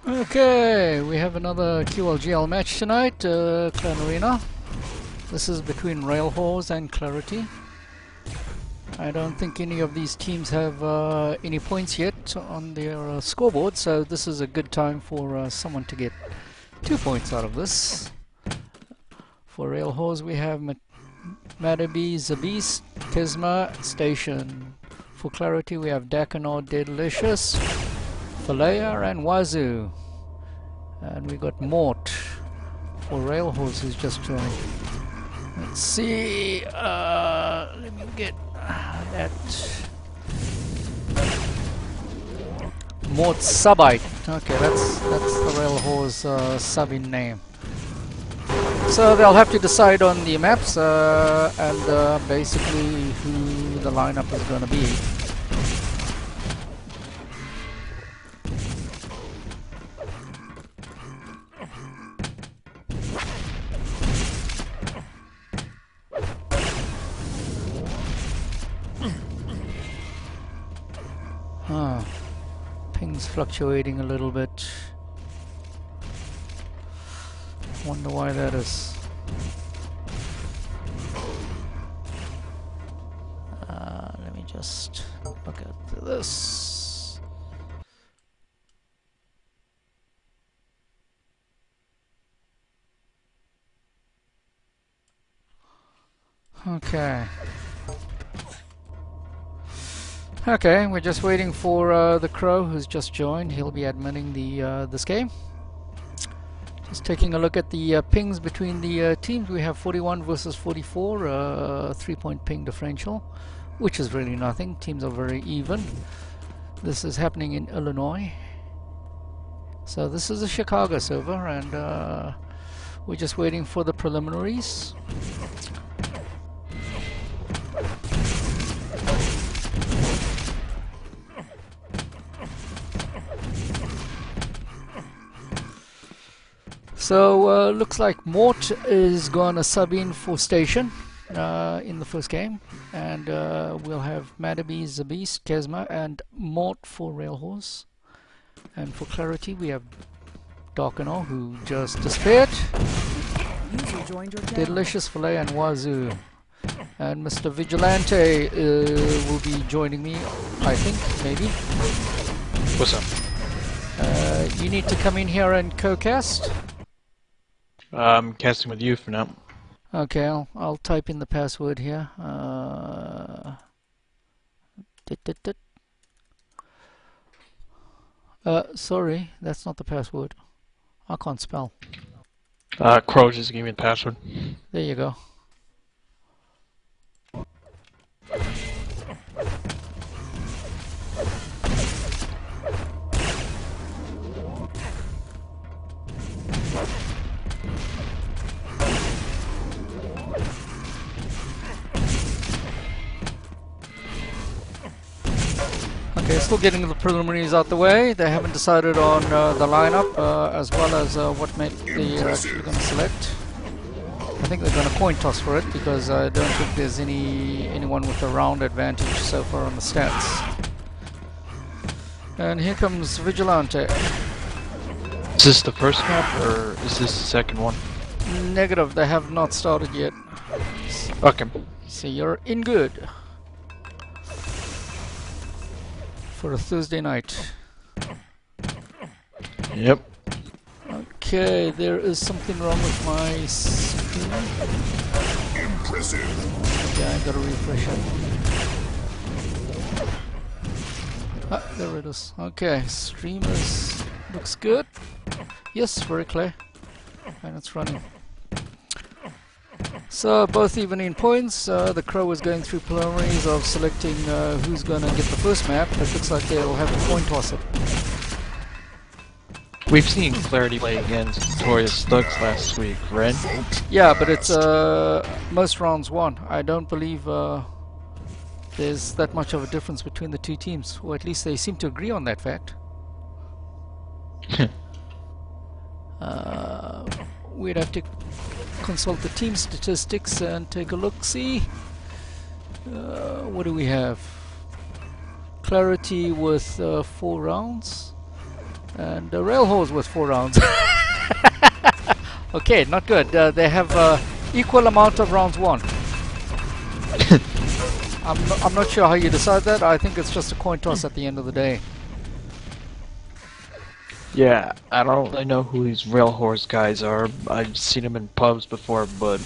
Okay, we have another QLGL match tonight, Clan Arena. This is between Railhorse and Clarity. I don't think any of these teams have any points yet on their scoreboard, so this is a good time for someone to get 2 points out of this. For Railhorse we have Madabi, Zabis, Kisma, Station. For Clarity we have Dakanor, Delicious, Falea and Wazoo. And we got Mort for Railhorse who's just joined. Let's see, let me get that. Mort Subite. Okay, that's the Railhorse sub-in name. So they'll have to decide on the maps and basically who the lineup is going to be. Ping's fluctuating a little bit. Wonder why that is. Let me just look at this. Okay, we're just waiting for the Crow who's just joined. He'll be admitting this game. Just taking a look at the pings between the teams. We have 41 versus 44, 3-point ping differential, which is really nothing. Teams are very even. This is happening in Illinois. So this is a Chicago server, and we're just waiting for the preliminaries. So looks like Mort is gonna sub in for Station in the first game, and we'll have Madabi, Zabis, Kesma, and Mort for Railhorse. And for Clarity we have Darkanor, who just disappeared, Delicious, Filet, and Wazoo. And Mr. Vigilante will be joining me, I think, maybe. What's up? You need to come in here and co-cast. I'm casting with you for now. Okay, I'll type in the password here. Sorry, that's not the password. I can't spell. Crow just gave me the password. There you go. Okay, still getting the preliminaries out the way. They haven't decided on the lineup as well as what map they're actually going to select. I think they're going to coin toss for it because I don't think there's anyone with a round advantage so far on the stats. And here comes Vigilante. Is this the first map or is this the second one? Negative, they have not started yet. Okay. So you're in good for a Thursday night. Yep. Okay, there is something wrong with my screen. Impressive. Okay, I gotta refresh it. Ah, there it is. Okay, streamers looks good. Yes, very clear. And it's running. So both even in points. The Crow is going through preliminaries of selecting who's going to get the first map. It looks like they'll have to coin toss it. We've seen Clarity play against Victorious Thugs last week, right? Yeah, but it's most rounds won. I don't believe there's that much of a difference between the two teams, or at least they seem to agree on that fact. We'd have to consult the team statistics and take a look. See, what do we have? Clarity with 4 rounds, And Railhorse was 4 rounds. Okay, not good. They have equal amount of rounds won. I'm not sure how you decide that. I think it's just a coin toss at the end of the day. Yeah, I don't really know who these Railhorse guys are. I've seen them in pubs before, but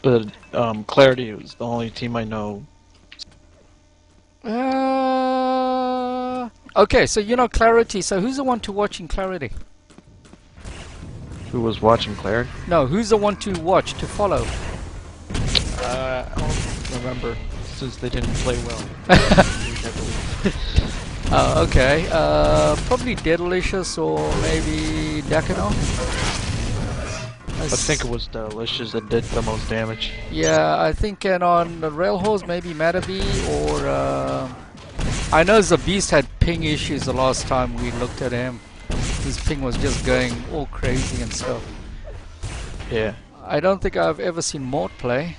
Clarity was the only team I know. Okay, so you know Clarity. So who's the one to watch in Clarity? Who was watching Clarity? No, who's the one to watch, to follow? I don't remember, since they didn't play well. Okay. Probably Deadalicious or maybe Dakino. I think it was Delicious that did the most damage. Yeah, I think, and on the Railhorse maybe Matabi or I know Zabeast had ping issues the last time we looked at him. His ping was just going all crazy and stuff. Yeah. I don't think I've ever seen Mort play.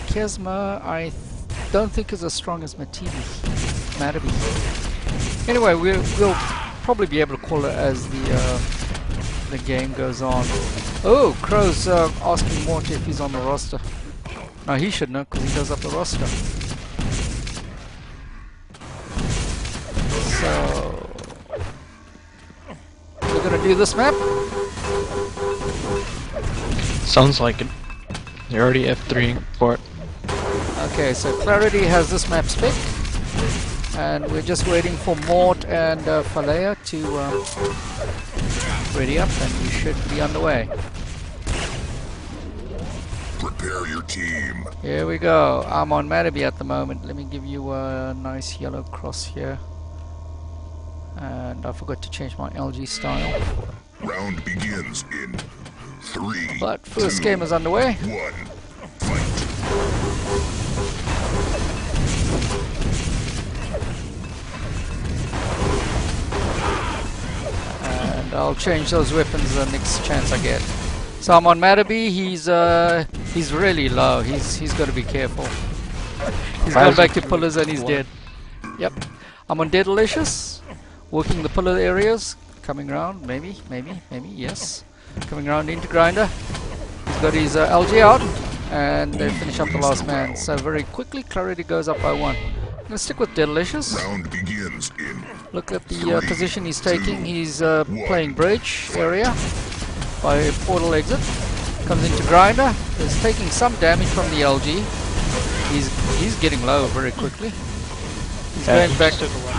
Kesma I don't think is as strong as Matabi. Anyway, we'll probably be able to call it as the game goes on. Oh, Crow's asking Mort if he's on the roster. No, he should know because he does up the roster. So we're gonna do this map. Sounds like it. You're already F3 for it. Okay, so Clarity has this map spec, and we're just waiting for Mort and Falea to ready up, and we should be underway. Prepare your team. Here we go. I'm on Matabi at the moment. Let me give you a nice yellow cross here. And I forgot to change my LG style. Round begins in 3. But first 2, game is underway. 1. Fight. And I'll change those weapons the next chance I get. So I'm on Matabi. He's really low. He's got to be careful. He's gone back to pillars and he's dead. Yep. I'm on Deadalicious, working the pillar areas, coming around. Maybe, yes. Coming around into Grinder. He's got his LG out, and they finish up the last man. So very quickly, Clarity goes up by 1. I'm gonna stick with Deadalicious. Round begins in Look at the position he's taking. He's playing bridge area by portal exit. Comes into Grinder. Is taking some damage from the LG. He's getting low very quickly. He's going back to the one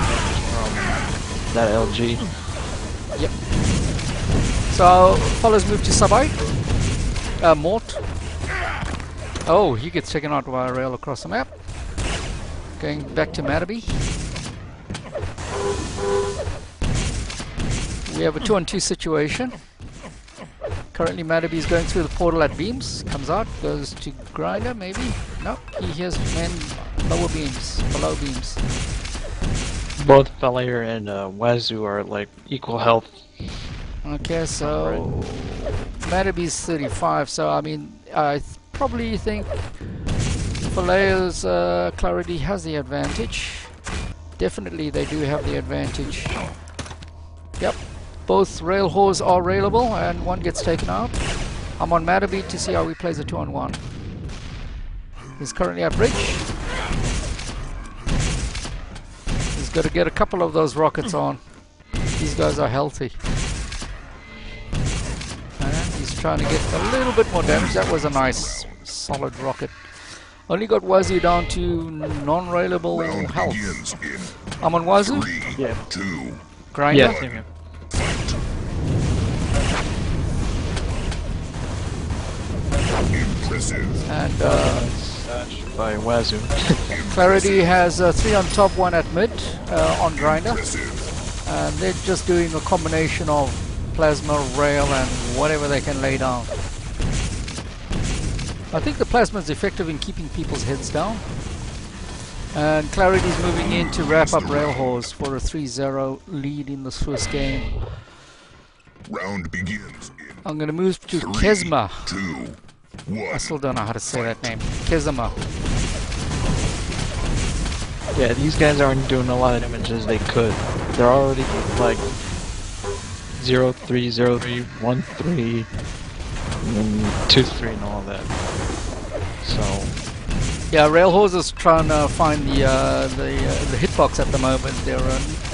from that LG. Yep. So follows move to Sabai. Mort. Oh, he gets taken out by a rail across the map. Going back to Matabi. We have a 2-on-2 situation. Currently Matabi is going through the portal at beams. Comes out, goes to Grinder maybe. Nope, he hears men lower beams, below beams. Both Falair and Wazoo are like equal health. Okay, so Matabi's 35, so I mean, I probably think Falair's Clarity has the advantage. Definitely they do have the advantage. Yep, both Railhorse are railable and one gets taken out. I'm on Matabi to see how he plays a 2-on-1. He's currently at bridge. He's got to get a couple of those rockets on. These guys are healthy. And he's trying to get a little bit more damage. That was a nice solid rocket. Only got Wazoo down to non-railable health. I'm on Wazoo. Yeah. Grinder. Yeah, same here. And by Wazoo. Clarity has 3 on top, 1 at mid on Grinder. And they're just doing a combination of plasma, rail, and whatever they can lay down. I think the plasma is effective in keeping people's heads down. And Clarity's moving in to wrap up Railhorse for a 3-0 lead in this first game. Round begins in I'm going to move to Kesma. 2, 1. I still don't know how to say that name. Kesma. Yeah, these guys aren't doing a lot of damage as they could. They're already like 0-3, 0-3, 1-3, and 2-3 and all that. So yeah, Railhorse is trying to find the hitbox at the moment. They're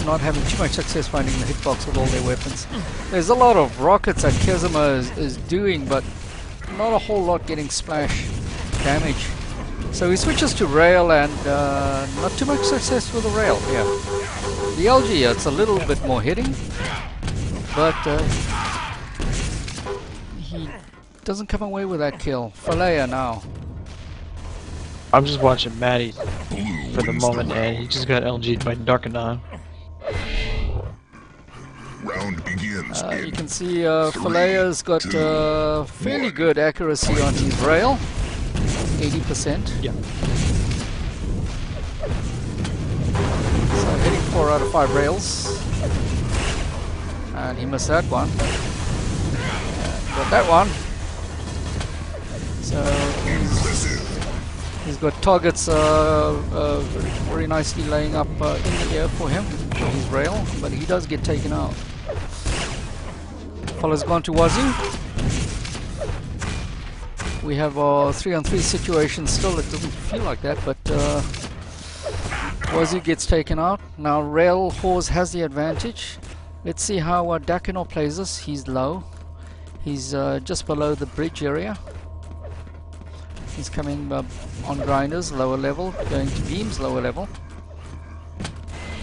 not having too much success finding the hitbox with all their weapons. There's a lot of rockets that Kezima is doing, but not a whole lot getting splash damage. So he switches to rail, and not too much success with the rail. Yeah, the LG, it's a little bit more hitting, but he doesn't come away with that kill. Falea now. I'm just watching Matty for the moment, and he just got LG'd by Darkanon. Round begins in You can see Falea's got fairly good accuracy on his rail, 80%. Yeah. So hitting 4 out of 5 rails, and he missed that one. Got that one. So he's got targets very nicely laying up in the air for him, for his rail, but he does get taken out. Fella's gone to Wazoo. We have a 3-on-3 situation still. It doesn't feel like that, but Wazoo gets taken out. Now Railhorse has the advantage. Let's see how Dakino plays this. He's low. He's just below the bridge area. He's coming on grinders, lower level, going to beams, lower level.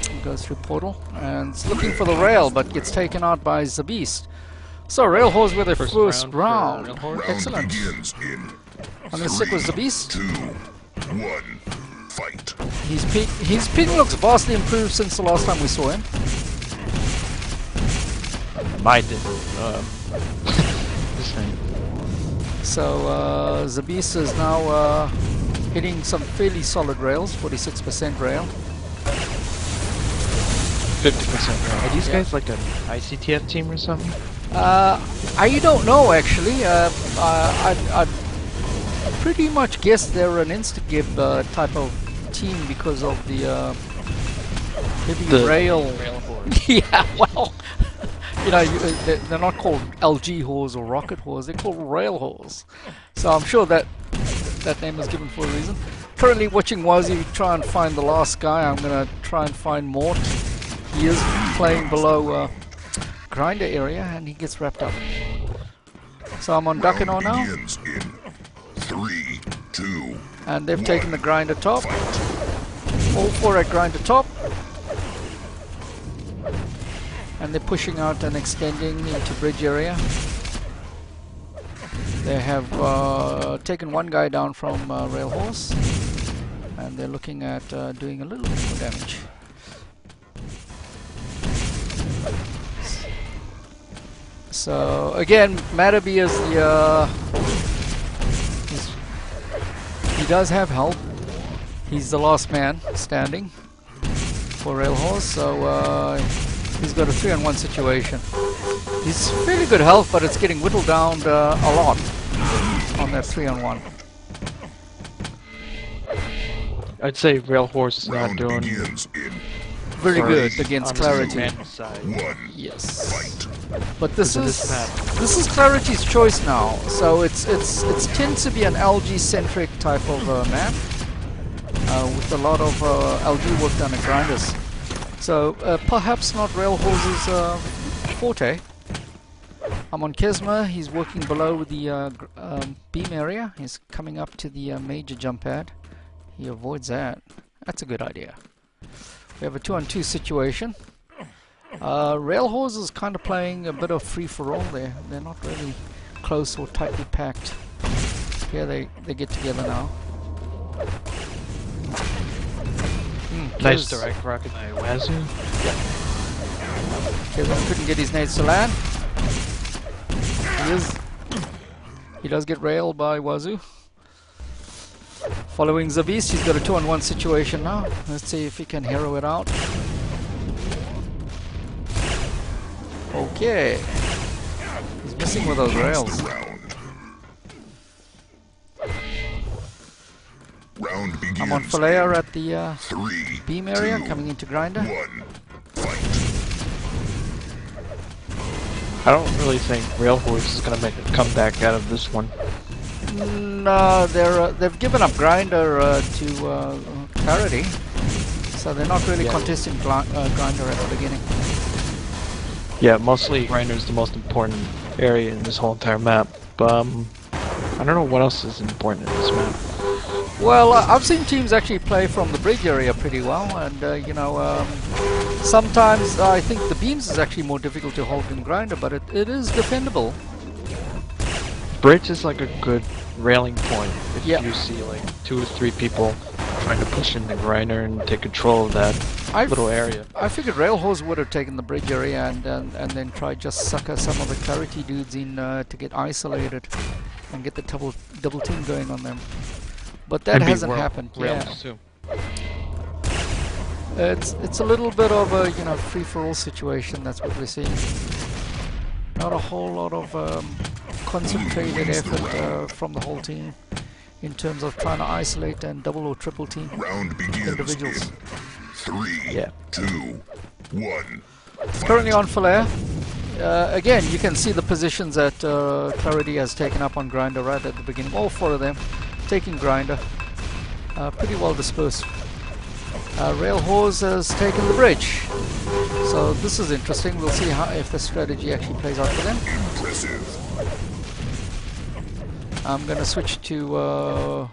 He goes through portal and is looking for the rail, but gets taken out by Zabeast. So Railhorse with a first round. Excellent. begins in I'm going to stick with Zabeast. 2, 1, fight. His ping looks vastly improved since the last time we saw him. Mine did. This thing. So Zabeast is now hitting some fairly solid rails, 46% rail. 50% rail. Are these guys like an ICTF team or something? I don't know actually. I'd pretty much guess they're an Instagib type of team because of the heavy rail. Yeah, well, you know, they're not called LG Horse or Rocket Horse. They're called Railhorse. So I'm sure that name is given for a reason. Currently watching Wazoo try and find the last guy. I'm gonna try and find Mort. He is playing below grinder area, and he gets wrapped up. So I'm on Dakino now, Begins in 3, 2, and they've taken the grinder top. All 4 at grinder top, and they're pushing out and extending into bridge area. They have taken one guy down from Railhorse, and they're looking at doing a little bit more damage. So again, Matabi is the he does have help. He's the last man standing for Railhorse, so he's got a 3-on-1 situation. He's fairly good health, but it's getting whittled down a lot on that 3-on-1. I'd say Railhorse is not round doing begins in Very good on against the Clarity. man side. 1, Yes. fight. But this This is Clarity's choice now. So it tends to be an LG centric type of map with a lot of LG work done at grinders. So perhaps not Railhorse's forte. I'm on Kezma. He's working below the beam area. He's coming up to the major jump pad. He avoids that. That's a good idea. We have a 2-on-2 situation. Railhorse is kind of playing a bit of free-for-all there. They're not really close or tightly packed. Here they get together now. Nice direct rocket by Wazoo. Kezma couldn't get his nades to land. He does get railed by Wazoo. Following Zabeast, he's got a 2-on-1 situation now. Let's see if he can hero it out. Okay. He's missing with those rails. Round begins I'm on Falea at the 3, beam area, 2, coming into grinder. 1, fight. I don't really think Railhorse is gonna make a comeback out of this one. No, they've given up Grinder to Clarity, so they're not really contesting Grinder at the beginning. Yeah, mostly Grinder is the most important area in this whole entire map. I don't know what else is important in this map. Well, I've seen teams actually play from the bridge area pretty well, and you know, sometimes I think the beams is actually more difficult to hold than Grinder, but it is defendable. Bridge is like a good railing point if Yeah. you see like 2 or 3 people trying to push in the Grinder and take control of that little area. I figured Railhorse would have taken the bridge area and then tried just sucker some of the Clarity dudes in to get isolated and get the double team going on them. But that hasn't happened. Yeah. Too. It's a little bit of a, you know, free-for-all situation. That's what we're seeing. Not a whole lot of concentrated effort from the whole team in terms of trying to isolate and double or triple team Round begins individuals. in 3, 2, 1. Currently on Flair. Again, you can see the positions that Clarity has taken up on Grinder right at the beginning. All 4 of them taking Grinder. Pretty well dispersed. Railhorse has taken the bridge. So this is interesting. We'll see how if the strategy actually plays out for them. Impressive. I'm going to switch to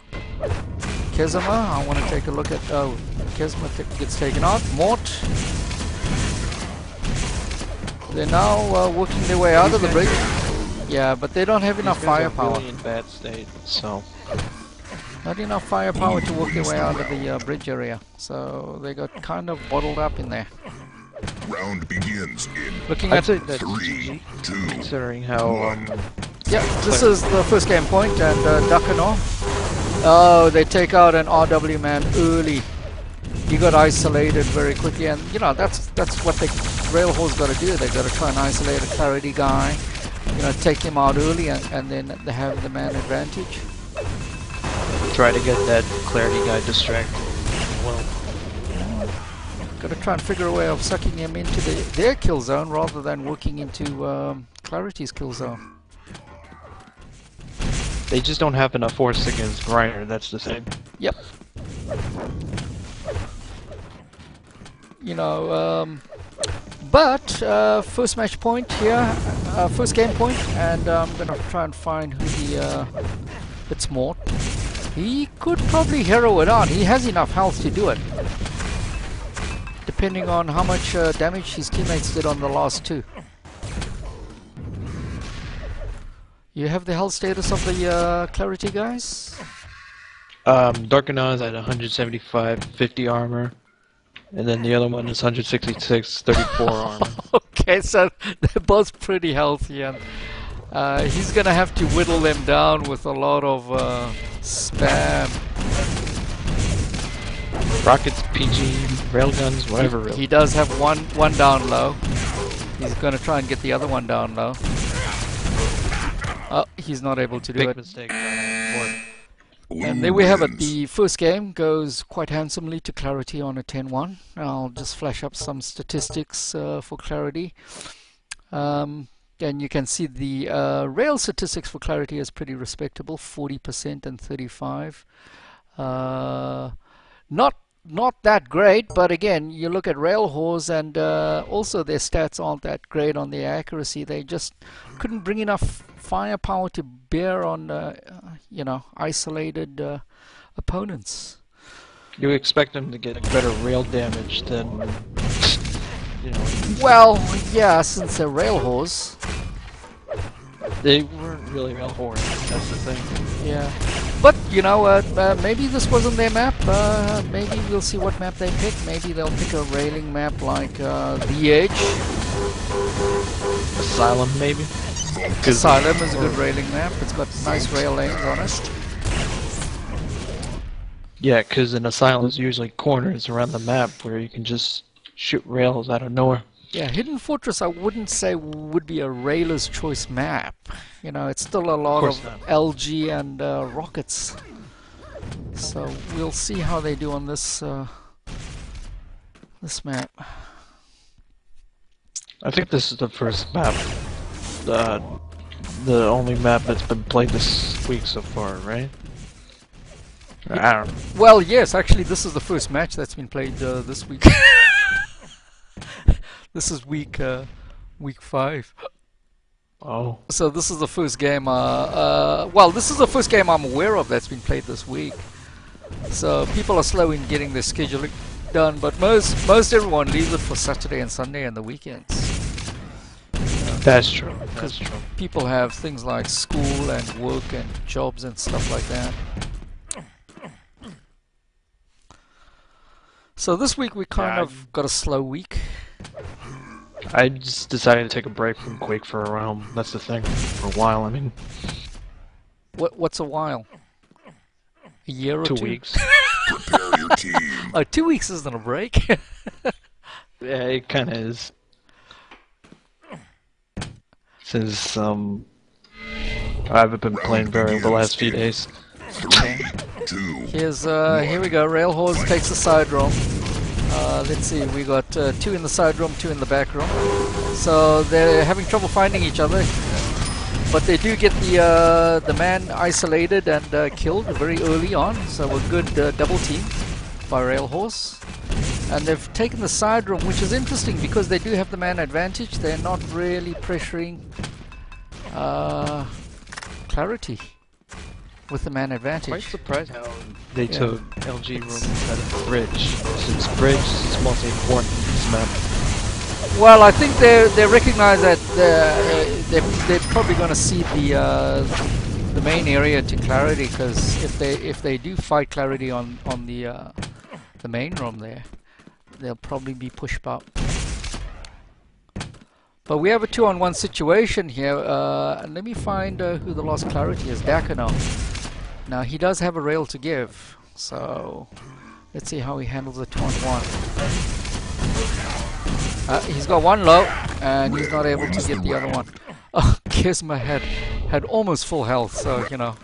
Kezima. I want to take a look at... Oh, Kezima gets taken out. Mort. They're now working their way out of the bridge. Yeah, but they don't have enough firepower. Really in bad state, so Not enough firepower to work their way out of the bridge area. So they got kind of bottled up in there. Round begins in Looking I'd at... say that's 3, 2, considering how Yeah, this is the first game point, and Dakano. Oh, they take out an RW man early. He got isolated very quickly, and you know that's what the Railhorse got to do. They got to try and isolate a Clarity guy, you know, take him out early, and then they have the man advantage. try to get that Clarity guy distracted. Well, Got to try and figure a way of sucking him into their kill zone rather than working into Clarity's kill zone. they just don't have enough force against Grinder, that's the thing. Yep. You know, but first match point here, first game point, and I'm gonna try and find who the it's Mort. He could probably hero it on. He has enough health to do it, depending on how much damage his teammates did on the last 2. You have the health status of the Clarity guys? Darkanon's at 175, 50 armor. And then the other one is 166, 34 armor. Okay, so they're both pretty healthy, and he's gonna have to whittle them down with a lot of spam. Rockets, PG, railguns, whatever. He does have one down low. He's gonna try and get the other one down low. Oh, he's not able to do Big it. mistake. And there we have it. The first game goes quite handsomely to Clarity on a 10-1. I'll just flash up some statistics for Clarity. And you can see the rail statistics for Clarity is pretty respectable, 40% and 35. Not that great, but again, you look at Railhorse and also their stats aren't that great on their accuracy. They just couldn't bring enough firepower to bear on, you know, isolated opponents. You expect them to get better rail damage than, you know. Well, yeah, since they're Railhorse. They weren't really Railhorse, that's the thing. Yeah. But, you know, maybe this wasn't their map. Maybe we'll see what map they pick. Maybe they'll pick a railing map like The Edge. Asylum, maybe? Asylum is a good railing map. It's got nice rail lanes on it. Yeah, because in Asylum there's usually corners around the map where you can just shoot rails out of nowhere. Yeah, Hidden Fortress I wouldn't say would be a railer's choice map. You know, it's still a lot of LG and rockets. So we'll see how they do on this this map. I think this is the first map the only map that's been played this week so far, right? I don't know. Well, yes, actually, this is the first match that's been played this week. This is week 5. Oh. So this is the first game. Well, this is the first game I'm aware of that's been played this week. So people are slow in getting their scheduling done, but most everyone leaves it for Saturday and Sunday and the weekends. That's true. That's true. People have things like school and work and jobs and stuff like that. So this week we kind of got a slow week. I just decided to take a break from Quake for a realm. That's the thing. For a while, I mean. What's a while? A year or 2? 2 weeks. Prepare your team. Oh, 2 weeks isn't a break. Yeah, it kind of is. Since I haven't been playing very the last few days. 3, 2. Here we go. Railhorse takes the side room. Let's see, we got 2 in the side room, 2 in the back room. So they're having trouble finding each other, but they do get the man isolated and killed very early on. So a good double team by Railhorse. And they've taken the side room, which is interesting because they do have the man advantage. They're not really pressuring Clarity with the man advantage. Quite surprised how they took LG room instead of Bridge, since Bridge is most important in this map. Well, I think they recognize that they're probably going to see the main area to Clarity, because if they do fight Clarity on the main room there, they'll probably be pushed up. But we have a 2-on-1 situation here. Let me find who the lost Clarity is. Dakano. Now he does have a rail to give, so let's see how he handles the 2-on-1. He's got one low, and he's not able to get the other one. Oh, Kisma had almost full health, so you know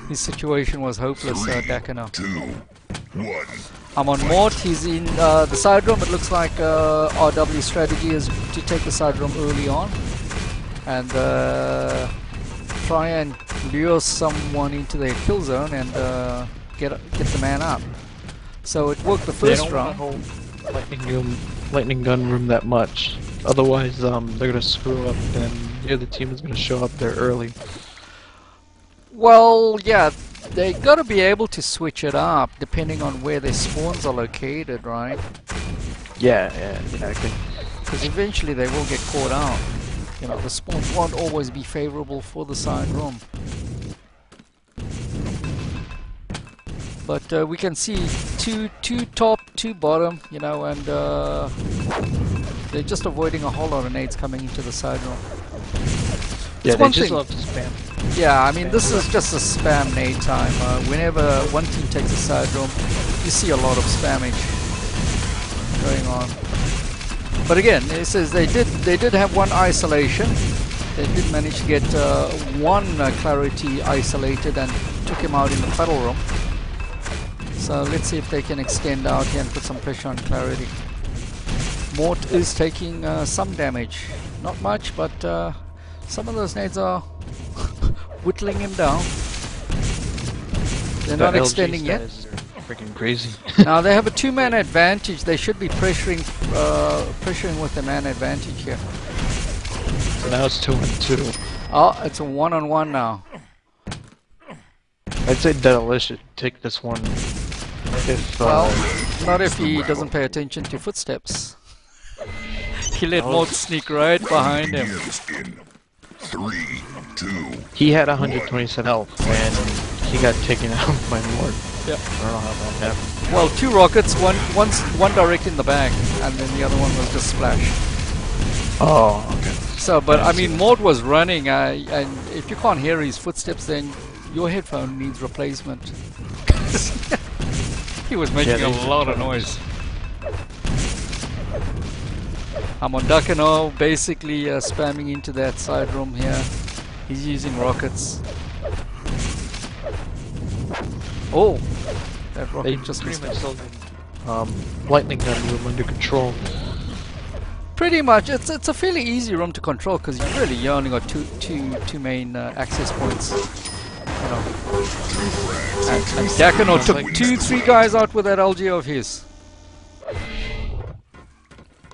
his situation was hopeless. Dakano. 2, 1. I'm on Mort. He's in the side room. It looks like RW's strategy is to take the side room early on and try and lure someone into their kill zone and get the man up. So it worked the first round. Lightning gun room that much. Otherwise, they're gonna screw up, and the other team is gonna show up there early. Well, yeah. They gotta be able to switch it up depending on where their spawns are located, right? Yeah, exactly. Because eventually they will get caught out. You know, the spawns won't always be favorable for the side room. But we can see two top, 2 bottom, you know, and they're just avoiding a whole lot of nades coming into the side room. Yeah, they just love to spam. Yeah, I mean, this is just a spam nade time. Whenever one team takes a side room, you see a lot of spammage going on. But again, it says they did have one isolation. They did manage to get one Clarity isolated and took him out in the puddle room. So let's see if they can extend out here and put some pressure on Clarity. Mort is taking some damage. Not much, but some of those nades are whittling him down. They're not extending yet. Freaking crazy. Now they have a 2-man advantage. They should be pressuring with the man advantage here. So now it's 2-on-2. Oh, it's a 1-on-1 now. I'd say Daedalus should take this one. If well, not if he doesn't pay attention to footsteps. He let Mort sneak right behind him. 3, 2. He had 127 health and he got taken out by Mort. Yep. I don't know how that happened. Well, 2 rockets, one direct in the back, and then the other one was just splash. Oh, okay. So, but I mean, Mort was running, and if you can't hear his footsteps, then your headphone needs replacement. He was making a lot of noise. I'm on Dakano, basically spamming into that side room here. He's using rockets. Oh, that rocket just missed. Lightning gun room under control. Pretty much, it's a fairly easy room to control because you only got two main access points. You know, and Dakino took 2-3 guys out with that LG of his.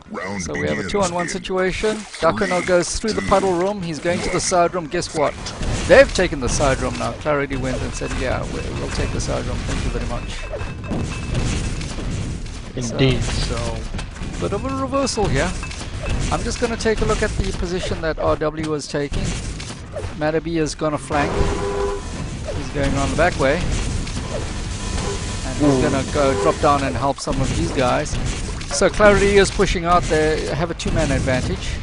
Round So we have a begins 2-on-1 in situation. Dakino goes through the puddle room. He's going to the side room. Guess what? They've taken the side room now. Clarity went and said, "Yeah, we'll take the side room. Thank you very much." Indeed. So Bit of a reversal here. I'm just going to take a look at the position that RW was taking. Matabi is going to flank. He's going on the back way. And he's going to go drop down and help some of these guys. So Clarity is pushing out. They have a 2-man advantage.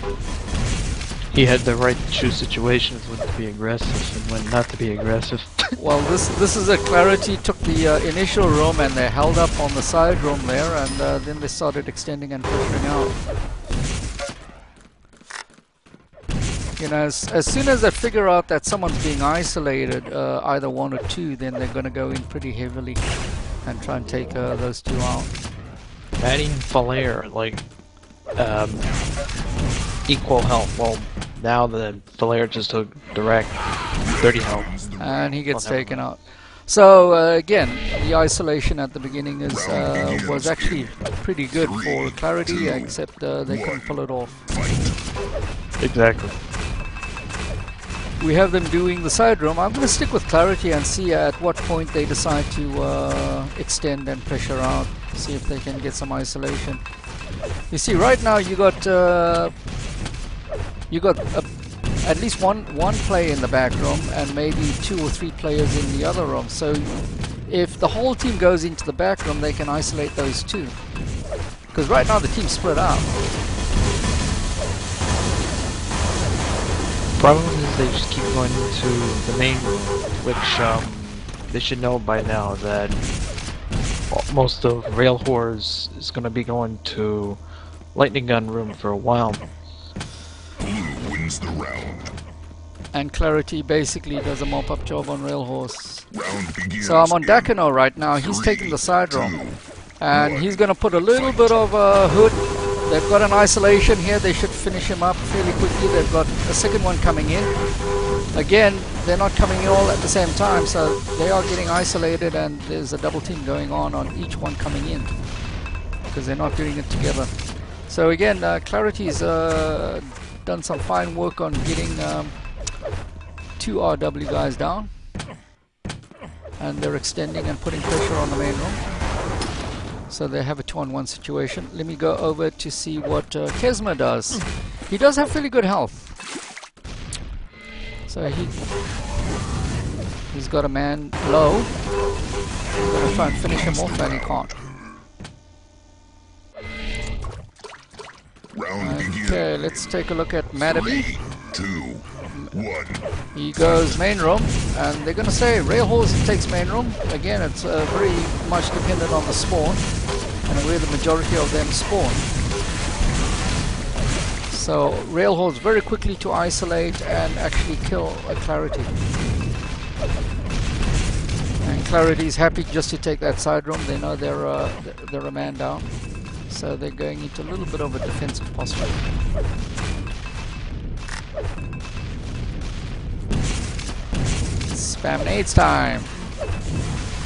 he had the right to choose situations when to be aggressive and when not to be aggressive. Well, this is a Clarity took the initial room and they held up on the side room there, and then they started extending and pushing out. You know, as soon as they figure out that someone's being isolated, either 1 or 2, then they're going to go in pretty heavily and try and take those 2 out. Adding Falair, like, equal health. Well, now the Falair just took direct 30 health. And he gets taken out. So again, the isolation at the beginning is was actually pretty good for Clarity, except they couldn't pull it off. Exactly. We have them doing the side room. I'm going to stick with Clarity and see at what point they decide to extend and pressure out. See if they can get some isolation. You see, right now you got at least one player in the back room and maybe 2 or 3 players in the other room. So if the whole team goes into the back room, they can isolate those 2. Because right now the team's split out. Problem is they just keep going into the main room, which they should know by now that most of Rail Horrors is going to be going to Lightning Gun room for a while. Blue wins the round. And Clarity basically does a mop-up job on Rail Horse. Round begins. So I'm on in Dakino right now. He's 3, taking the side room. 2, And he's going to put a little bit of hood. They've got an isolation here. They should finish him up fairly quickly. They've got a second one coming in. Again, they're not coming in all at the same time, so they are getting isolated, and there's a double team going on each one coming in because they're not doing it together. So again, Clarity's done some fine work on getting 2 RW guys down, and they're extending and putting pressure on the main room. So they have a 2-on-1 situation. Let me go over to see what Kesma does. He does have fairly good health. So he's got a man low. He's going to try and finish him off, and he can't. Round begins. Okay, let's take a look at Matabi. 3, 2, 1. He goes main room, and they're going to say Rail Horse takes main room. Again, it's very much dependent on the spawn and where the majority of them spawn. So Rail Horse very quickly to isolate and actually kill a Clarity. And Clarity is happy just to take that side room. They know they're a man down, so they're going into a little bit of a defensive posture. Spam nades time.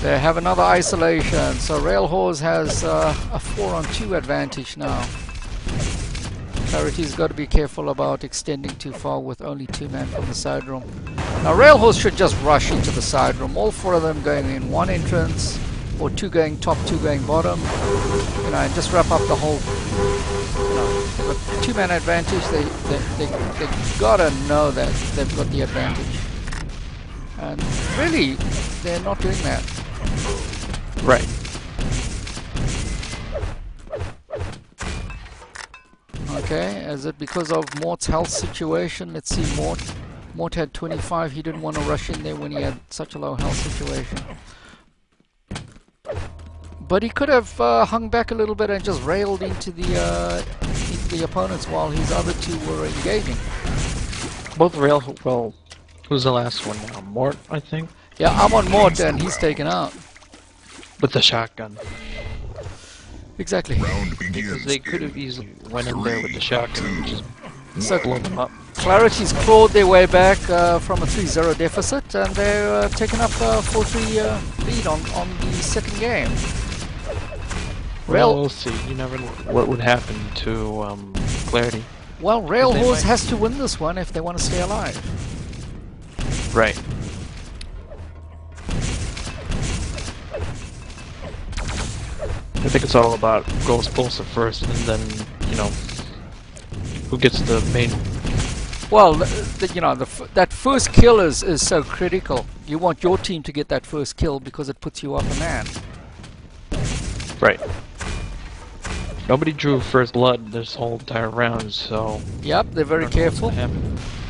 They have another isolation, so Rail Horse has a 4-on-2 advantage now. Clarity's got to be careful about extending too far with only 2 men from the side room. Now Rail Horse should just rush into the side room, all 4 of them going in one entrance, or 2 going top, 2 going bottom, you know, and just wrap up the whole, you know, they've got 2-man advantage. They gotta know that they've got the advantage. And really, they're not doing that. Right. Okay, is it because of Mort's health situation? Let's see, Mort had 25. He didn't want to rush in there when he had such a low health situation. But he could have hung back a little bit and just railed into the opponents while his other 2 were engaging. Both well, who's the last one now? Mort, I think? Yeah, I'm on Mort and he's taken out. With the shotgun. Exactly. Round Because begins they could have easily went in there with the shotgun and just So blown them up. Clarity's clawed their way back from a 3-0 deficit, and they're taking up a 4-3 lead on the second game. Well, we'll see. You never know what would happen to Clarity. Well, they Railhorse might- has to win this one if they want to stay alive. Right. I think it's all about go explosive first, and then who gets the main. Well, that first kill is so critical. You want your team to get that first kill because it puts you up a man. Right. Nobody drew first blood this whole entire round, so. Yep, they're very I don't know what's careful. gonna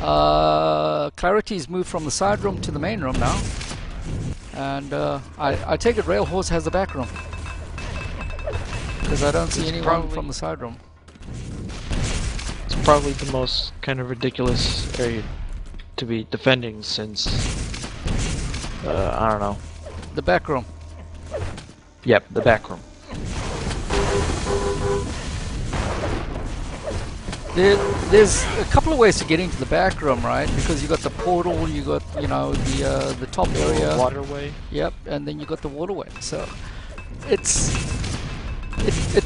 happen. Clarity's moved from the side room to the main room now. And I take it Railhorse has the back room. Because I don't see It's anyone probably- from the side room. It's probably the most kind of ridiculous area to be defending since. I don't know. The back room. Yep, the back room. There's a couple of ways to get into the back room, right? Because you got the portal, you got the top area. Waterway. Yep, and then you got the waterway. So it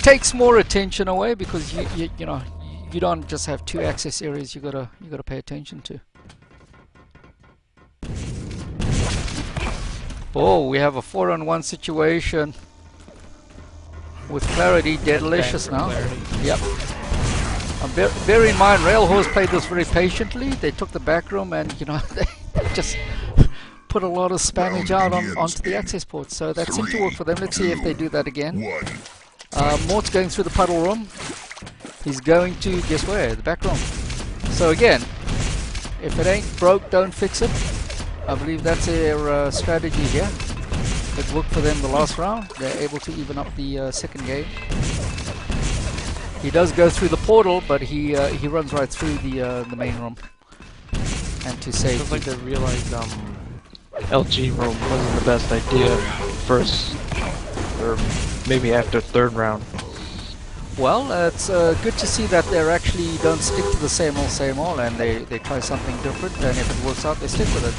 takes more attention away because you don't just have two access areas you gotta pay attention to. Oh, we have a 4-on-1 situation with Clarity, Deadlicious now. Yep. Bear in mind, Railhorse played this very patiently. They took the back room and they just put a lot of spammage out onto the access ports. So that seemed to work for them. Let's see if they do that again. Mort's going through the puddle room. He's going to, guess where? The back room. So again, if it ain't broke, don't fix it. I believe that's their strategy here. It worked for them the last round. They're able to even up the second game. He does go through the portal, but he runs right through the main room. And to safety. Feels like they realized LG room wasn't the best idea first, or maybe after third round. Well, it's good to see that they actually don't stick to the same old, and they try something different, and if it works out, they stick with it.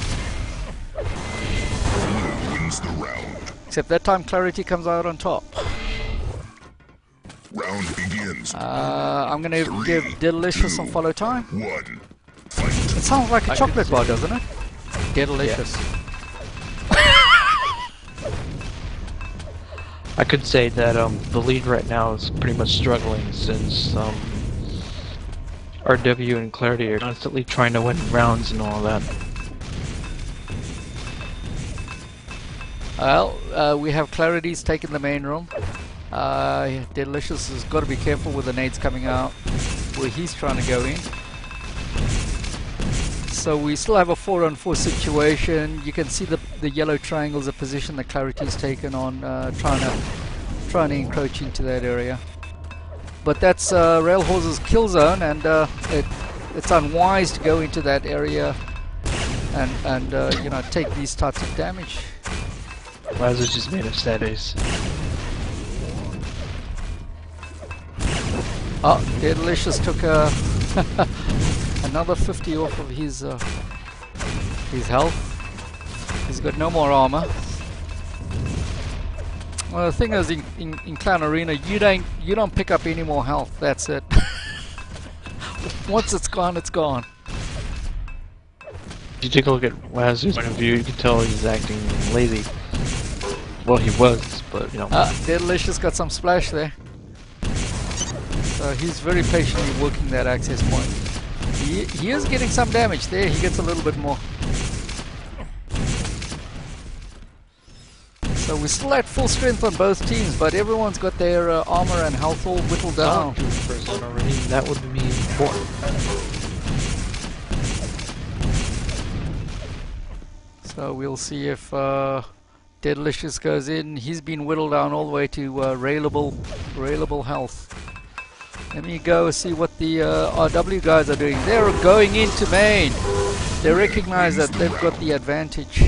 Blue wins the round. Except that time Clarity comes out on top. Round begins. I'm gonna give Delicious some follow time. 1. Fight. It sounds like a I chocolate could bar, see- doesn't it? Delicious. I could say that the lead right now is pretty much struggling since RW and Clarity are constantly trying to win rounds and all that. Well, we have Clarity's taken the main room. Delicious has got to be careful with the nades coming out where he's trying to go in. So we still have a 4-on-4 situation. You can see the yellow triangles, the position that Clarity's taken on, trying to encroach into that area. But that's Railhorse's kill zone, and it's unwise to go into that area and take these types of damage. Lazarus just made a sad ace. Oh, Delicious took another 50 off of his health. He's got no more armor. Well, the thing is, in Clan Arena, you don't pick up any more health. That's it. Once it's gone, it's gone. If you take a look at Lazarus' point of view, you can tell he's acting lazy. Well, he was, but Delicious got some splash there. So he's very patiently working that access point. He is getting some damage there. He gets a little bit more. So we're still at full strength on both teams, but everyone's got their armor and health all whittled down. already, that would be important. So we'll see if Deadlicious goes in. He's been whittled down all the way to railable health. Let me go see what the RW guys are doing. They're going into main. They recognize that they've got the advantage.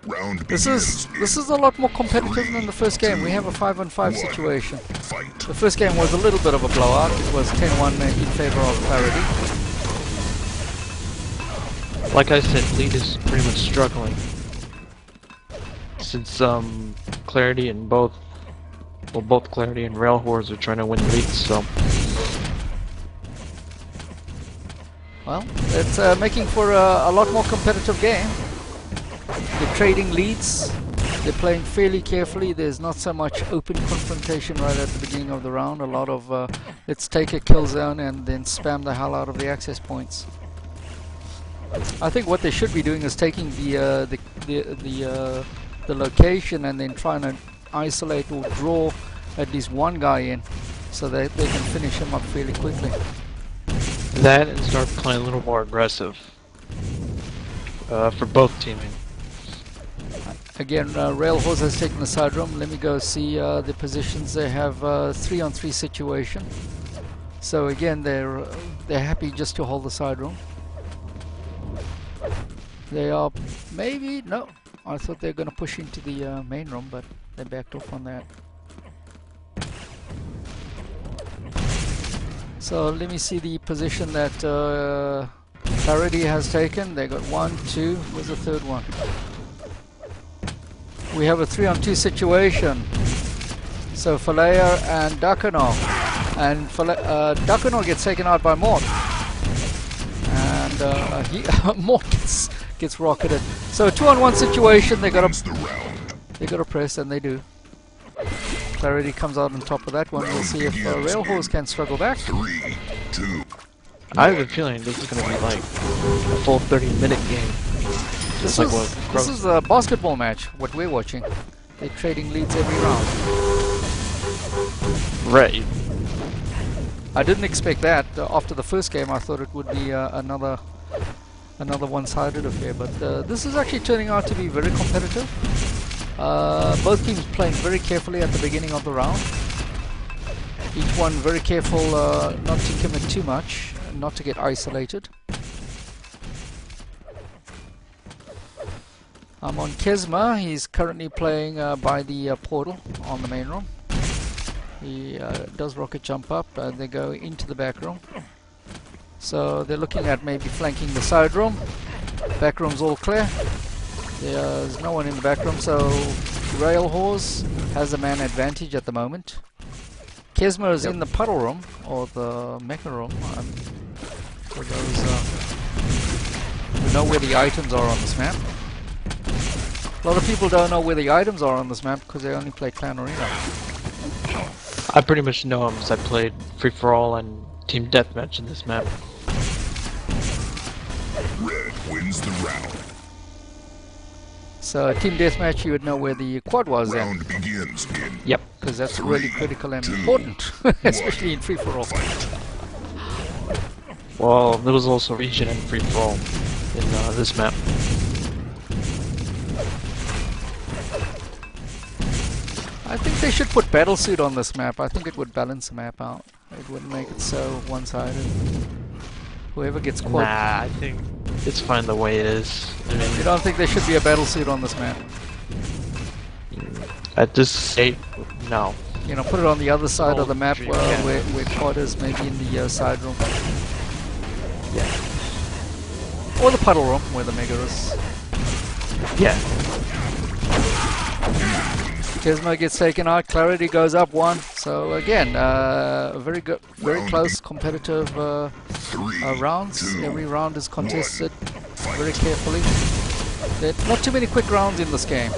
Round This is a lot more competitive than the first game. We have a 5-on-5 situation. Fight. The first game was a little bit of a blowout. It was 10-1 in favor of Clarity. Like I said, lead is pretty much struggling. Since Clarity and both Clarity and Rail Whores are trying to win leads, so Well, it's making for a lot more competitive game. They're trading leads. They're playing fairly carefully. There's not so much open confrontation right at the beginning of the round. A lot of let's take a kill zone and then spam the hell out of the access points. I think what they should be doing is taking the location and then trying to isolate or draw at least one guy in, so that they can finish him up fairly quickly. that and start playing a little more aggressive for both teaming. Again, Railhorse has taken the side room. Let me go see the positions. They have 3-on-3 situation. So again, they're happy just to hold the side room. They are maybe no. I thought they were going to push into the main room, but they backed off on that. So let me see the position that Clarity has taken. They got 1, 2. Where's the third one? We have a 3-on-2 situation. So Falea and Dakano. And Dakano gets taken out by Mort. And Mort gets rocketed. So a 2-on-1 situation. They got to press, and they do. Clarity comes out on top of that one. We'll see if Railhorse can struggle back. 3, 2. I have a feeling this is going to be like a full 30-minute game. This like is a basketball match, what we're watching. They're trading leads every round. Right. I didn't expect that. After the first game, I thought it would be another one-sided affair, but this is actually turning out to be very competitive. Both teams playing very carefully at the beginning of the round. Each one very careful not to commit too much, not to get isolated. I'm on Kesma. He's currently playing by the portal on the main room. He does rocket jump up and they go into the back room. So they're looking at maybe flanking the side room. Back room's all clear. There's no one in the back room, so Railhorse has a man advantage at the moment. Kesma is in the puddle room, or the mecha room. For those who know where the items are on this map. A lot of people don't know where the items are on this map because they only play Clan Arena. I pretty much know him, as I played Free For All and Team Deathmatch in this map. Red wins the round. So Team Deathmatch, you would know where the quad was then. Round begins in Yep. Because that's 3, really critical and 2, important, especially in Free For All. fight. Well, there was also Region and Free For All in this map. I think they should put Battlesuit on this map. I think it would balance the map out. It wouldn't make it so one-sided. Whoever gets quad. Nah, I think it's fine the way it is. I mean, You don't think there should be a Battlesuit on this map? at this state, no. You know, put it on the other side of the map Sure you can. where quad is, maybe in the side room. Yeah. Or the puddle room where the mega is. Yeah. Kesma gets taken out, Clarity goes up 1. So again, very good, very close, competitive 3, rounds. 2, Every round is contested very carefully. There are not too many quick rounds in this game.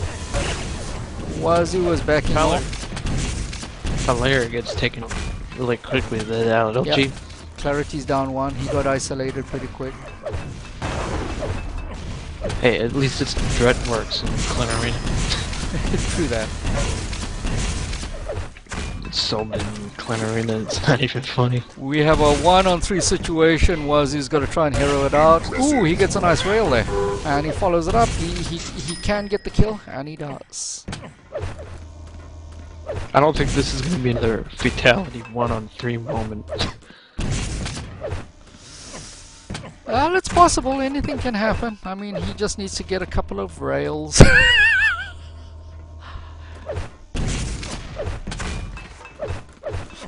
Wazoo was backing off. Falea gets taken really quickly with the LG. Yep. Clarity's down 1. He got isolated pretty quick. Hey, at least it's Dread works in Clan Arena. True that. It's so bad in Clan Arena, it's not even funny. We have a 1-on-3 situation. Wazoo's got to try and hero it out. Ooh, he gets a nice rail there. And he follows it up. He can get the kill, and he does. I don't think this is going to be another fatality 1-on-3 moment. Well, it's possible. Anything can happen. I mean, he just needs to get a couple of rails.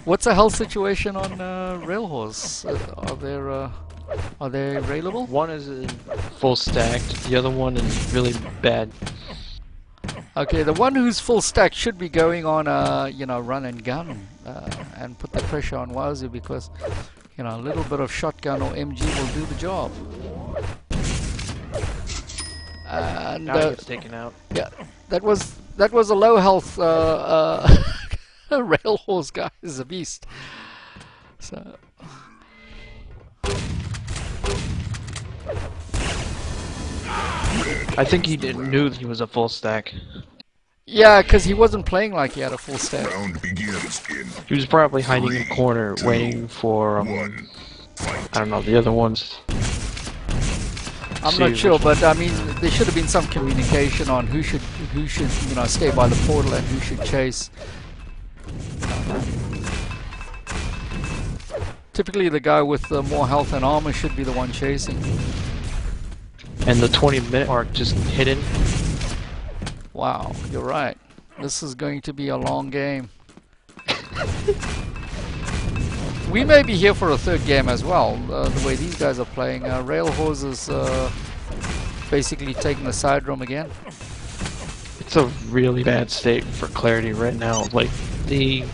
What's the health situation on Railhorse? Are they railable? One is full stacked, the other one is really bad. Okay, the one who's full stack should be going on run and gun and put the pressure on Wazoo, because a little bit of shotgun or MG will do the job. And Now he gets taken out. yeah, that was a low health rail horse guy is a beast. So I think he knew he was a full stack. yeah, because he wasn't playing like he had a full stack. Round begins in He was probably hiding in a corner waiting for, 1. Fight. I don't know, the other ones. I'm See not sure, which- but I mean, there should have been some communication on who should stay by the portal and who should chase. Typically, the guy with more health and armor should be the one chasing. And the 20-minute mark just hidden. Wow, you're right. This is going to be a long game. We may be here for a third game as well, the way these guys are playing. Railhorse is basically taking the side room again. It's a really bad state for Clarity right now. Like, they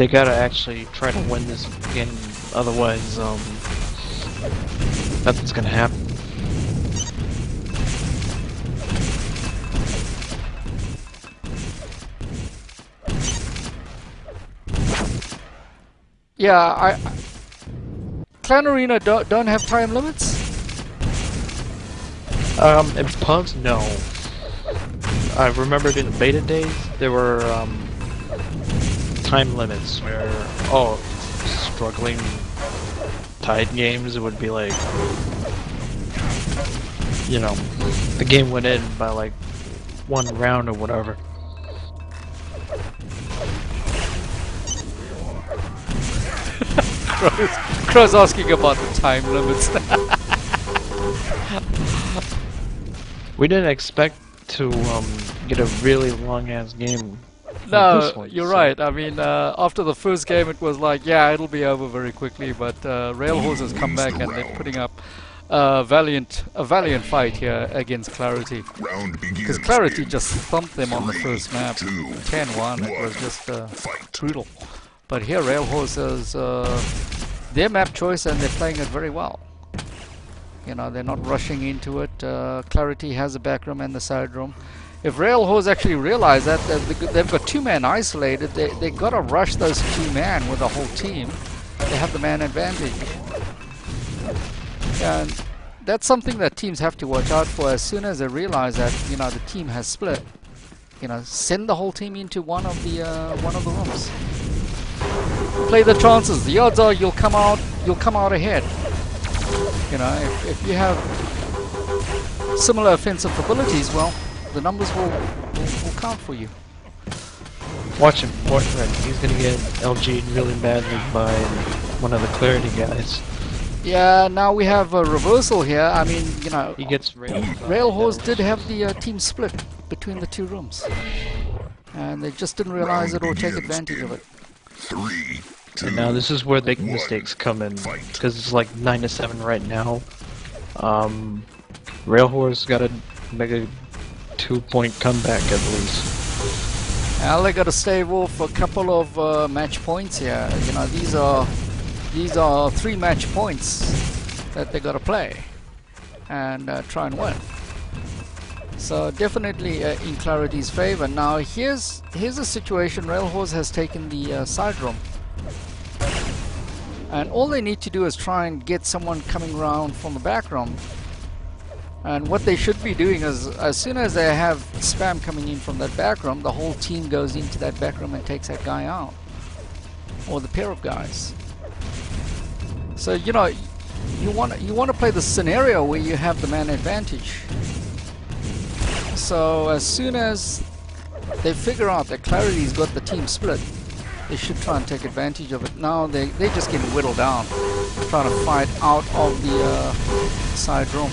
gotta actually try to win this game, otherwise, nothing's gonna happen. Yeah, Clan Arena don't have time limits? In pubs, no. I remembered in the beta days, there were, time limits where, struggling Tide games, it would be like, the game would end by like one round or whatever. Crow's asking about the time limits. We didn't expect to get a really long ass game. Like No, this one, you're so- right. I mean, after the first game, it was like, yeah, it'll be over very quickly. But Railhorse has come back and they're putting up a valiant fight here against Clarity. Round begins Because Clarity in just thumped them on the 3, first map, 2, 10-1. It was 1. just Fight. brutal. But here, Railhorse is their map choice, and they're playing it very well. They're not rushing into it. Clarity has the back room and the side room. If Railhorse actually realize that they've got two men isolated, they got to rush those two men with the whole team. They have the man advantage. And that's something that teams have to watch out for. As soon as they realize that the team has split, send the whole team into one of the rooms. Play the chances. The odds are you'll come out ahead. If you have similar offensive abilities, well, the numbers will count for you. Watch him. He's gonna get LG'd really badly by one of the Clarity guys. Yeah, now we have a reversal here. I mean, He gets railed. Railhorse did have the team split between the two rooms, and they just didn't realize it or take advantage of it. 3, 2, And now this is where big 1. mistakes come in, because it's like 9-7 right now. Railhorse got to make a 2-point comeback at least. Well, they got to stave off a couple of match points here. These are 3 match points that they got to play and try and win. So definitely in Clarity's favor. Now here's the situation. Railhorse has taken the side room, and all they need to do is try and get someone coming around from the back room. And what they should be doing is, as soon as they have spam coming in from that back room, the whole team goes into that back room and takes that guy out, or the pair of guys. So you want to play the scenario where you have the man advantage. So as soon as they figure out that Clarity's got the team split, they should try and take advantage of it. Now they're just getting whittled down, trying to fight out of the side room.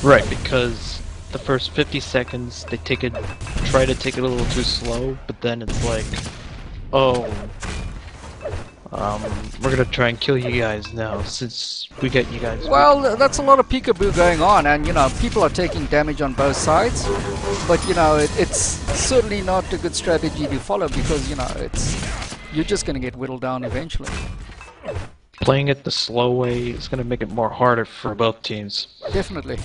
Right, because the first 50 seconds they try to take it a little too slow, but then it's like, oh, we're gonna try and kill you guys now since we get you guys. Well, that's a lot of peekaboo going on, and you know, people are taking damage on both sides. But you know, it's certainly not a good strategy to follow because you know, you're just going to get whittled down eventually. Playing it the slow way is gonna make it more harder for both teams. Definitely.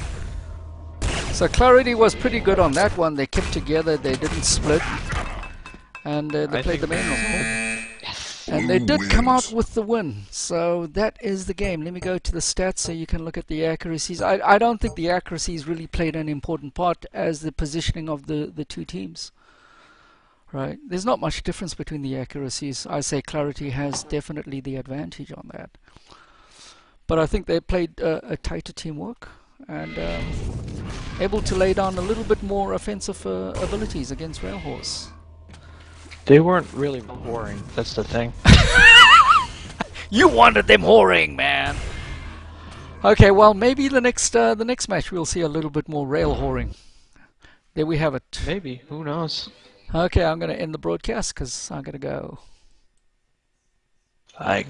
So Clarity was pretty good on that one. They kept together, they didn't split, and they played the main room. And they did come out with the win. So that is the game. Let me go to the stats so you can look at the accuracies. I don't think the accuracies really played an important part as the positioning of the two teams. Right? There's not much difference between the accuracies. I say Clarity has definitely the advantage on that. But I think they played a tighter teamwork and able to lay down a little bit more offensive abilities against Railhorse. They weren't really whoring, that's the thing. You wanted them whoring, man! Okay, well maybe the next match we'll see a little bit more rail whoring. There we have it. Maybe, who knows? Okay, I'm going to end the broadcast because I'm going to go. I